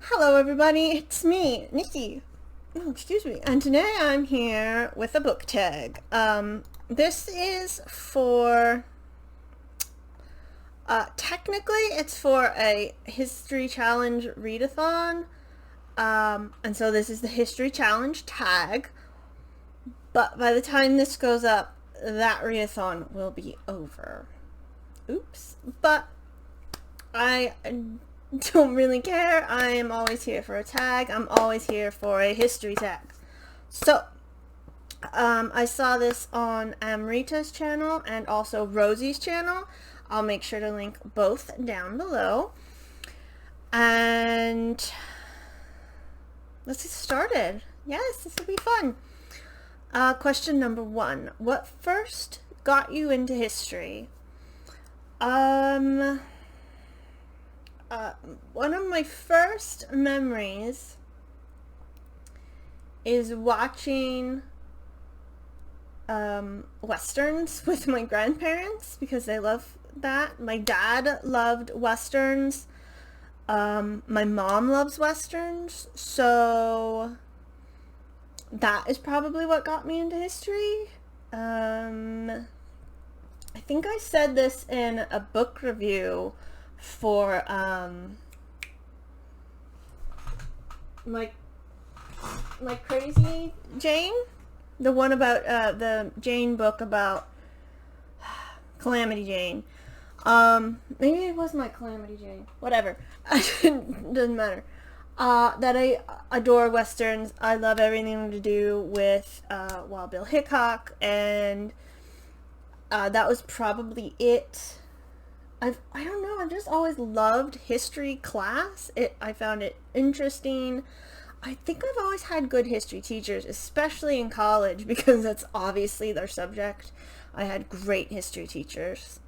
Hello everybody, it's me, Nikki. Oh, excuse me. And today I'm here with a book tag. This is for, technically it's for a History Challenge readathon. And so this is the History Challenge tag. But by the time this goes up, that readathon will be over. Oops. But I don't really care. I am always here for a tag. I'm always here for a history tag. So, I saw this on Amrita's channel and also Rosie's channel. I'll make sure to link both down below. And let's get started. Yes, this will be fun. Question number 1. What first got you into history? One of my first memories is watching westerns with my grandparents because they love that. My dad loved westerns. My mom loves westerns, so that is probably what got me into history. I think I said this in a book review for like Crazy Jane, the one about the Jane book about Calamity Jane. Maybe it was my Calamity Jane. Whatever. Doesn't matter. That I adore westerns. I love everything to do with Wild Bill Hickok, and that was probably it. I don't know, I've just always loved history class. I found it interesting. I think I've always had good history teachers, especially in college, because that's obviously their subject. I had great history teachers.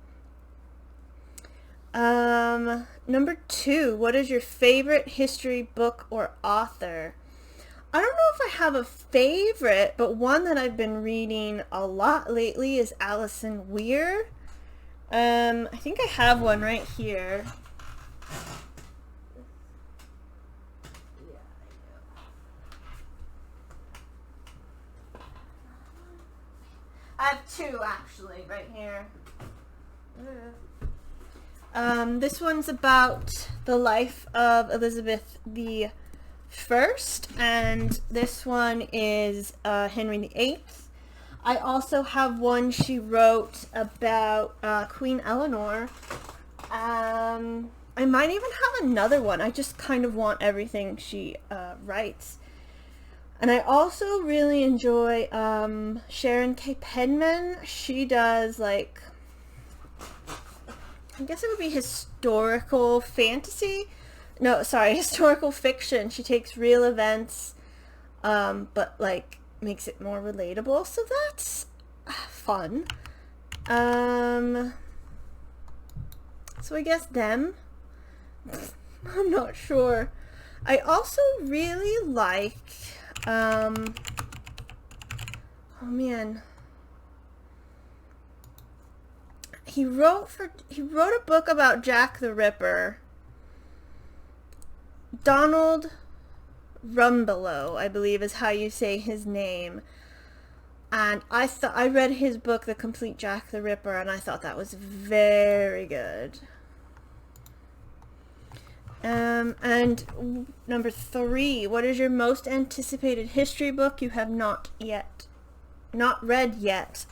Number 2, what is your favorite history book or author? I don't know if I have a favorite, but one that I've been reading a lot lately is Alison Weir. I think I have one right here. Yeah, I have 2 actually right here. This one's about the life of Elizabeth the First, and this one is Henry VIII. I also have one she wrote about Queen Eleanor. I might even have another one. I just kind of want everything she writes. And I also really enjoy Sharon K. Penman. She does, like, I guess it would be historical fantasy. No, sorry, historical fiction. She takes real events, but, like, makes it more relatable, so that's fun. So I guess them. I'm not sure. I also really like, oh man, he wrote a book about Jack the Ripper. Donald Rumbelow, I believe is how you say his name. And I read his book, The Complete Jack the Ripper, and I thought that was very good. And number 3, what is your most anticipated history book you have not read yet?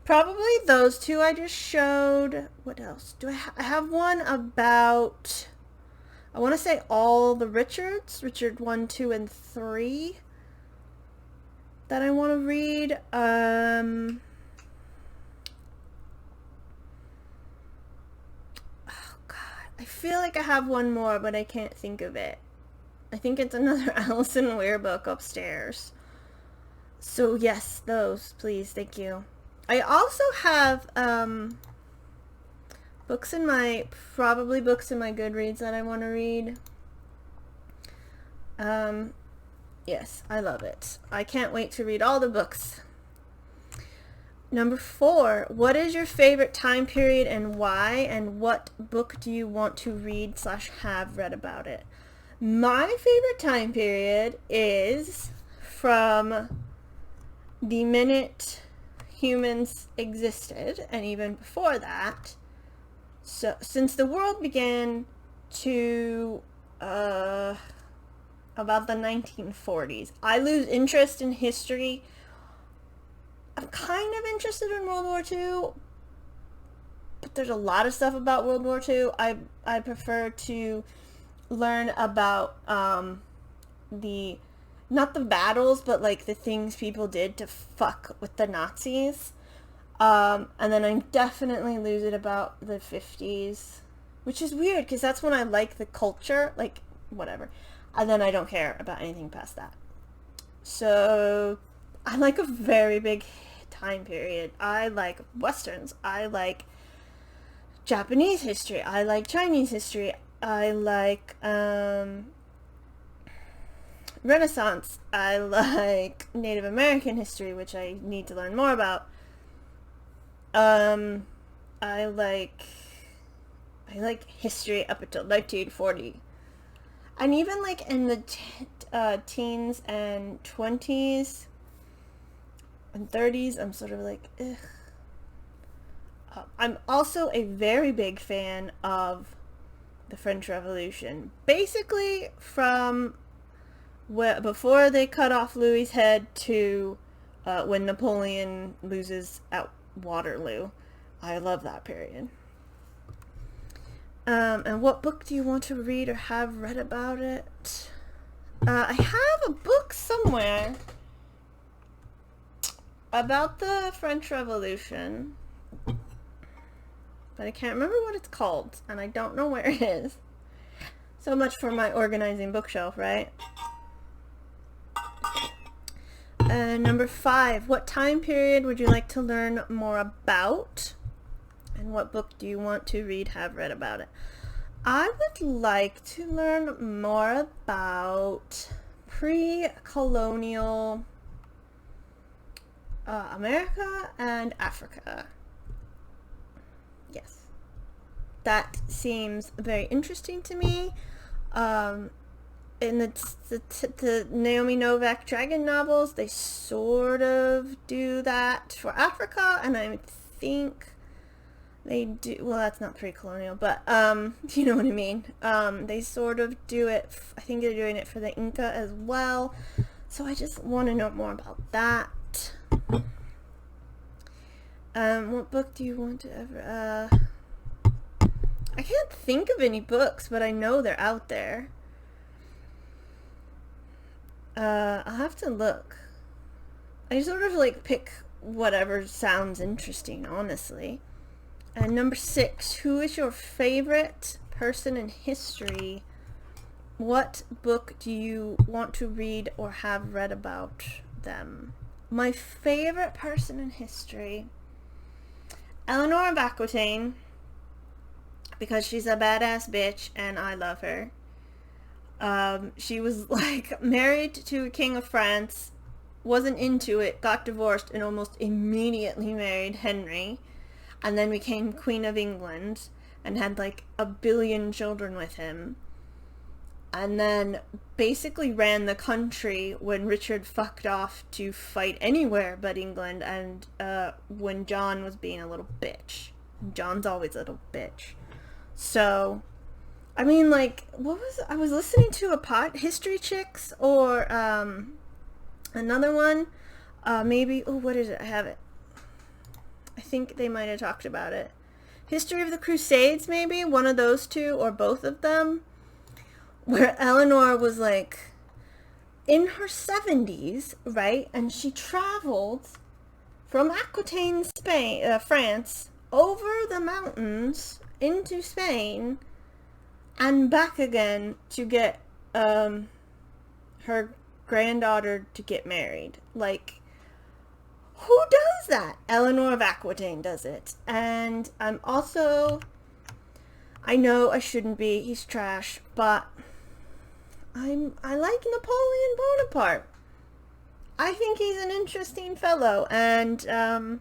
Probably those 2 I just showed. What else? Do I have one about, I want to say all the Richards, Richard 1, 2, and 3, that I want to read. Oh God, I feel like I have one more, but I can't think of it. I think it's another Alison Weir book upstairs. So yes, those, please, thank you. I also have books in my Goodreads that I want to read. Yes, I love it. I can't wait to read all the books. Number 4, what is your favorite time period and why? And what book do you want to read / have read about it? My favorite time period is from the minute humans existed, and even before that. So since the world began to about the 1940s. I lose interest in history. I'm kind of interested in World War II, but there's a lot of stuff about World War II. I prefer to learn about the, not the battles, but like the things people did to fuck with the Nazis. And then I definitely lose it about the 50s, which is weird because that's when I like the culture, like whatever. And then I don't care about anything past that. So I like a very big time period. I like Westerns. I like Japanese history. I like Chinese history. I like Renaissance. I like Native American history, which I need to learn more about. I like history up until 1940. And even like in the teens and 20s and 30s, I'm sort of like, ugh. I'm also a very big fan of the French Revolution. Basically from before they cut off Louis's head to when Napoleon loses at Waterloo. I love that period. And what book do you want to read or have read about it? I have a book somewhere about the French Revolution, but I can't remember what it's called, and I don't know where it is. So much for my organizing bookshelf, right? Number 5, what time period would you like to learn more about? And what book do you want to read, have read about it? I would like to learn more about pre-colonial America and Africa. Yes. That seems very interesting to me. In the Naomi Novik Dragon novels, they sort of do that for Africa, and I think they do, well, that's not pre-colonial, but you know what I mean. They sort of do it, I think they're doing it for the Inca as well, so I just want to know more about that. What book do you want to ever, I can't think of any books, but I know they're out there. I'll have to look. I sort of like pick whatever sounds interesting, honestly. And number 6, who is your favorite person in history? What book do you want to read or have read about them? My favorite person in history, Eleanor of Aquitaine, because she's a badass bitch and I love her. She was like married to a king of France, wasn't into it, got divorced, and almost immediately married Henry, and then became Queen of England and had like a billion children with him, and then basically ran the country when Richard fucked off to fight anywhere but England, and when John was being a little bitch. John's always a little bitch. So I mean, like, I was listening to a History Chicks, or another one, maybe, what is it? I have it. I think they might have talked about it. History of the Crusades, maybe, one of those two, or both of them, where Eleanor was, like, in her 70s, right, and she traveled from Aquitaine, Spain, France, over the mountains into Spain, and back again to get her granddaughter to get married. Like, who does that? Eleanor of Aquitaine does it. And I'm also, I know I shouldn't be, he's trash, but I like Napoleon Bonaparte. I think he's an interesting fellow, and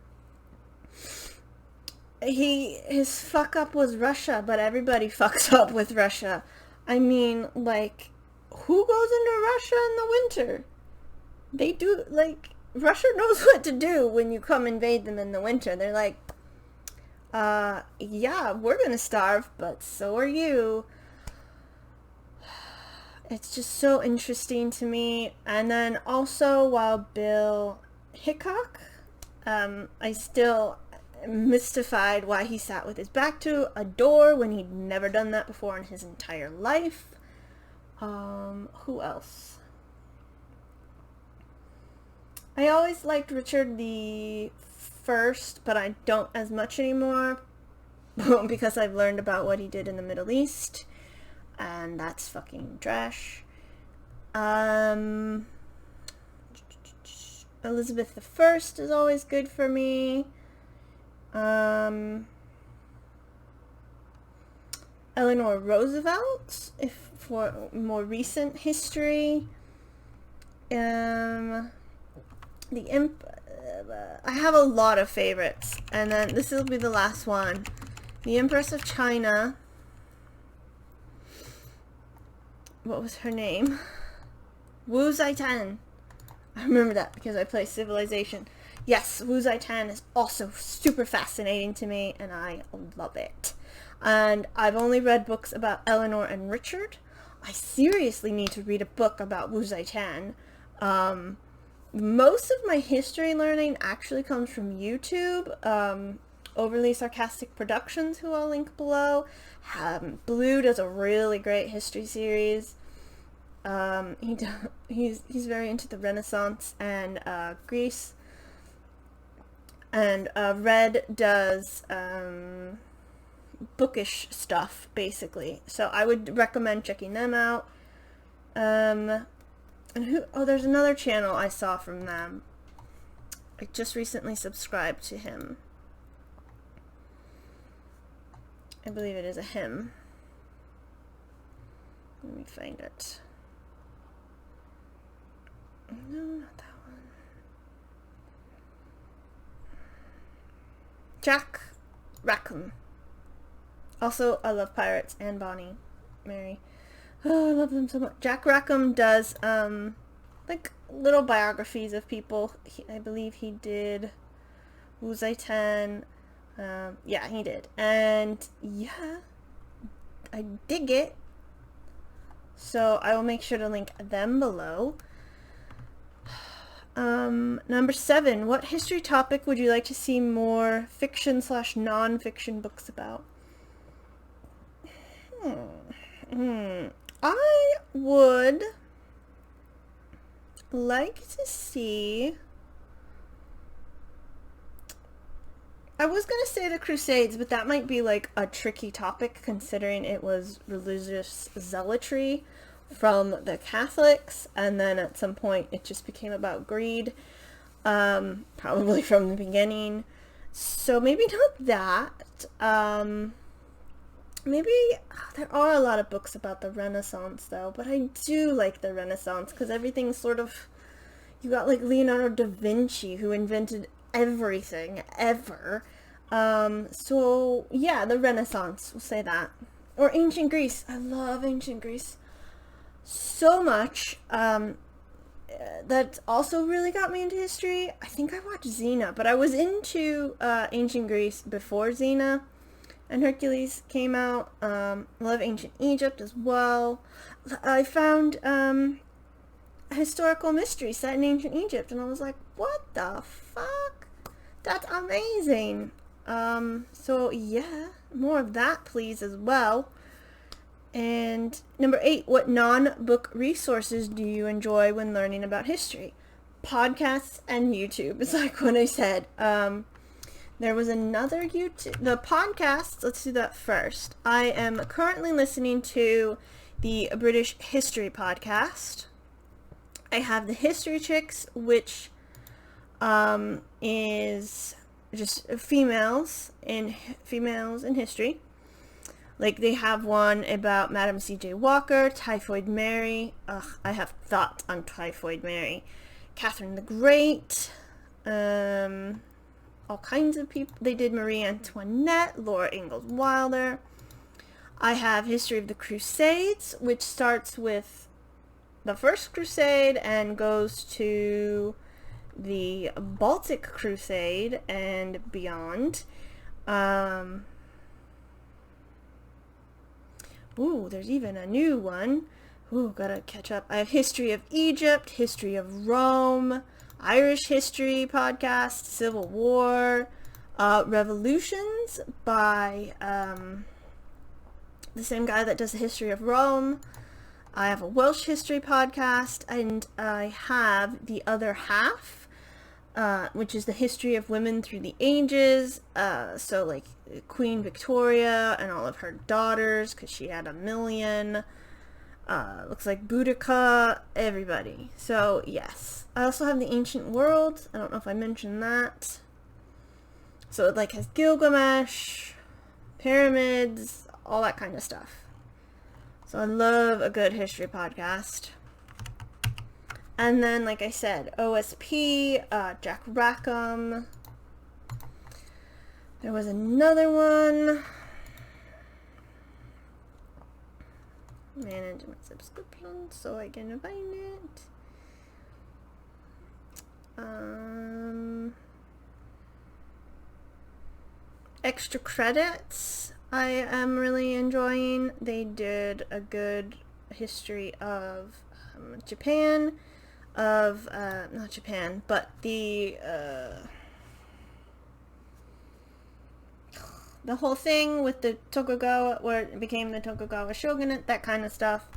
his fuck up was Russia, but everybody fucks up with Russia. I mean, like, who goes into Russia in the winter? They do, like, Russia knows what to do when you come invade them in the winter. They're like, yeah, we're gonna starve, but so are you. It's just so interesting to me. And then also, while Bill Hickok, I still am mystified why he sat with his back to a door when he'd never done that before in his entire life. Who else? I always liked Richard the First, but I don't as much anymore because I've learned about what he did in the Middle East, and that's fucking trash. Elizabeth the First is always good for me. Eleanor Roosevelt, if for more recent history. I have a lot of favorites, and then this will be the last one. The Empress of China. What was her name? Wu Zetian. I remember that because I play Civilization. Yes, Wu Zetian is also super fascinating to me, and I love it. And I've only read books about Eleanor and Richard. I seriously need to read a book about Wu Zetian. Most of my history learning actually comes from YouTube. Overly Sarcastic Productions, who I'll link below. Blue does a really great history series. He's very into the Renaissance and Greece. And Red does bookish stuff, basically. So I would recommend checking them out. There's another channel I saw from them. I just recently subscribed to him. I believe it is a him. Let me find it. No, not that one. Jack Rackham. Also, I love Pirates and Bonnie Mary. Oh, I love them so much. Jack Rackham does, like, little biographies of people. I believe he did Wu Zetian. Yeah, he did. And, yeah, I dig it. So, I will make sure to link them below. Number 7. What history topic would you like to see more fiction/non-fiction books about? I would like to see... I was going to say the Crusades, but that might be like a tricky topic considering it was religious zealotry from the Catholics, and then at some point it just became about greed, probably from the beginning. So maybe not that. Maybe there are a lot of books about the Renaissance though, but I do like the Renaissance because everything's sort of, you got like Leonardo da Vinci who invented everything ever. So yeah, the Renaissance, we'll say that. Or ancient Greece. I love ancient Greece so much. That also really got me into history. I think I watched Xena, but I was into ancient Greece before Xena and Hercules came out. Love ancient Egypt as well. I found a historical mystery set in ancient Egypt, and I was like, what the fuck? That's amazing. So yeah, more of that please as well. And number 8, what non-book resources do you enjoy when learning about history? Podcasts and YouTube. It's like what I said. There was another YouTube... The podcasts, let's do that first. I am currently listening to the British History Podcast. I have the History Chicks, which is just females in history. Like, they have one about Madam C.J. Walker, Typhoid Mary. Ugh, I have thoughts on Typhoid Mary. Catherine the Great. all kinds of people. They did Marie Antoinette, Laura Ingalls Wilder. I have History of the Crusades, which starts with the First Crusade and goes to the Baltic Crusade and beyond. Ooh, there's even a new one. Ooh, gotta catch up. I have History of Egypt, History of Rome, Irish History podcast, Civil War, Revolutions by the same guy that does the History of Rome. I have a Welsh history podcast, and I have The Other Half, which is the history of women through the ages. So like Queen Victoria and all of her daughters, because she had a million. Looks like Boudica, everybody. So yes. I also have the Ancient World. I don't know if I mentioned that. So it like has Gilgamesh, pyramids, all that kind of stuff. So I love a good history podcast. And then, like I said, OSP, Jack Rackham. There was another one. Manage my subscriptions so I can find it. Extra Credits I am really enjoying. They did a good history of Japan, of not Japan, but the whole thing with the Tokugawa, where it became the Tokugawa shogunate, that kind of stuff.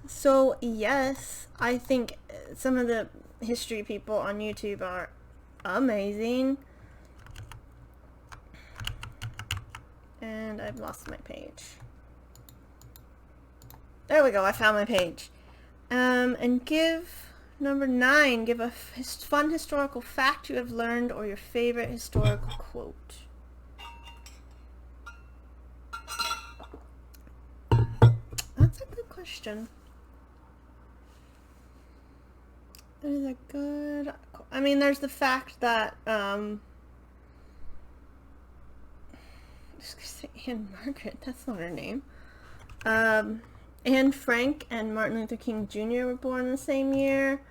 So yes, I think some of the history people on YouTube are amazing. And I've lost my page. There we go, I found my page. And give number 9, give a fun historical fact you have learned or your favorite historical quote. That's a good question. That is a good... I mean, there's the fact that, I was gonna say Anne Margaret, that's not her name. Anne Frank and Martin Luther King Jr. were born the same year.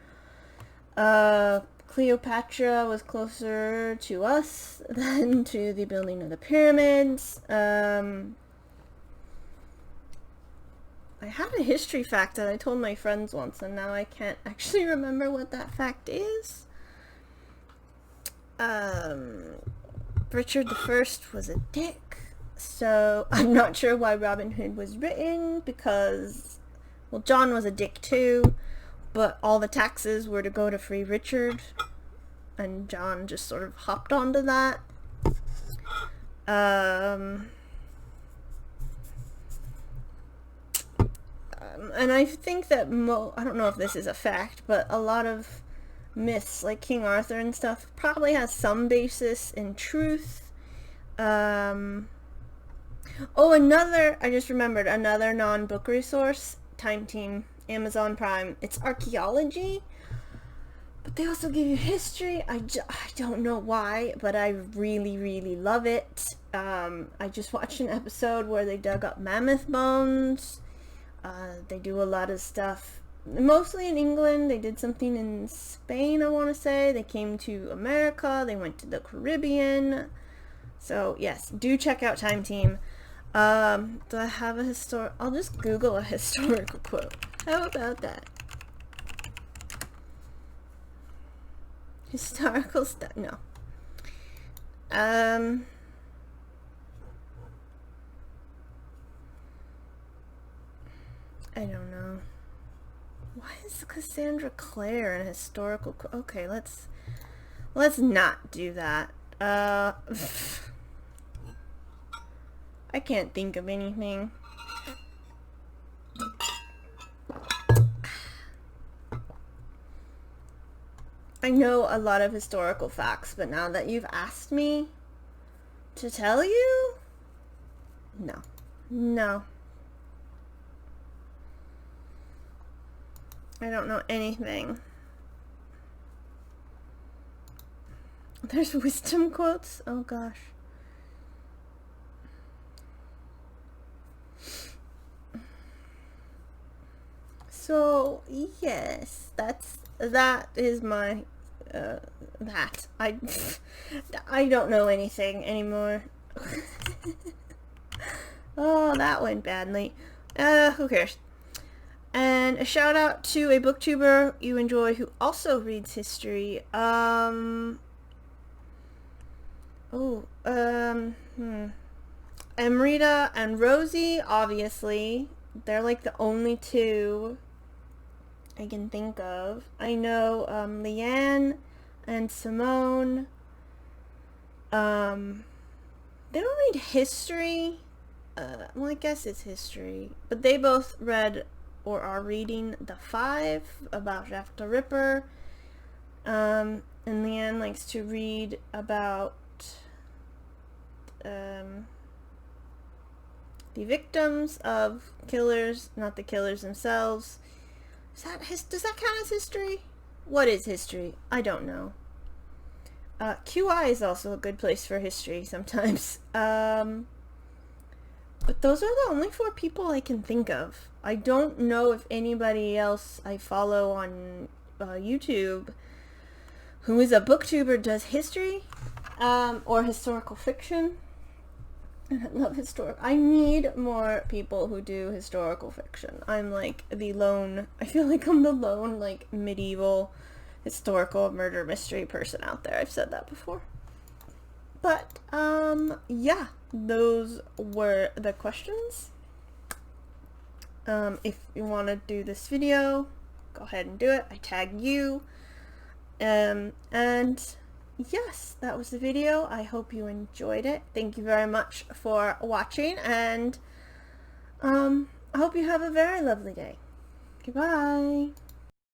Cleopatra was closer to us than to the building of the pyramids. I had a history fact that I told my friends once, and now I can't actually remember what that fact is. Richard I was a dick, so I'm not sure why Robin Hood was written, because, well, John was a dick too, but all the taxes were to go to free Richard, and John just sort of hopped onto that. And I think that I don't know if this is a fact, but a lot of myths like King Arthur and stuff probably has some basis in truth. I just remembered another non-book resource, Time Team, Amazon Prime. It's archaeology, but they also give you history. I don't know why, but I really, really love it. I just watched an episode where they dug up mammoth bones. They do a lot of stuff, mostly in England. They did something in Spain, I want to say. They came to America. They went to the Caribbean. So, yes, do check out Time Team. Do I have a I'll just Google a historical quote. How about that? Historical stuff? No. I don't know. Why is Cassandra Clare an historical okay, let's not do that. I can't think of anything. I know a lot of historical facts, but now that you've asked me to tell you, no. I don't know anything. There's wisdom quotes? Oh gosh. So, yes, that is my, that. I don't know anything anymore. Oh, that went badly. Who cares? And a shout out to a booktuber you enjoy who also reads history. Amrita and Rosie, obviously. They're like the only two I can think of. I know Leanne and Simone. They don't read history. Well, I guess it's history. But they both read or are reading The Five about Jack the Ripper. And Leanne likes to read about the victims of killers, not the killers themselves. Does that count as history? What is history? I don't know. QI is also a good place for history sometimes. But those are the only 4 people I can think of. I don't know if anybody else I follow on YouTube who is a booktuber does history or historical fiction. I love I need more people who do historical fiction. I'm like I feel like I'm the lone like medieval historical murder mystery person out there. I've said that before. But yeah, those were the questions. If you want to do this video, go ahead and do it. I tag you. And yes, that was the video. I hope you enjoyed it. Thank you very much for watching, and I hope you have a very lovely day. Goodbye.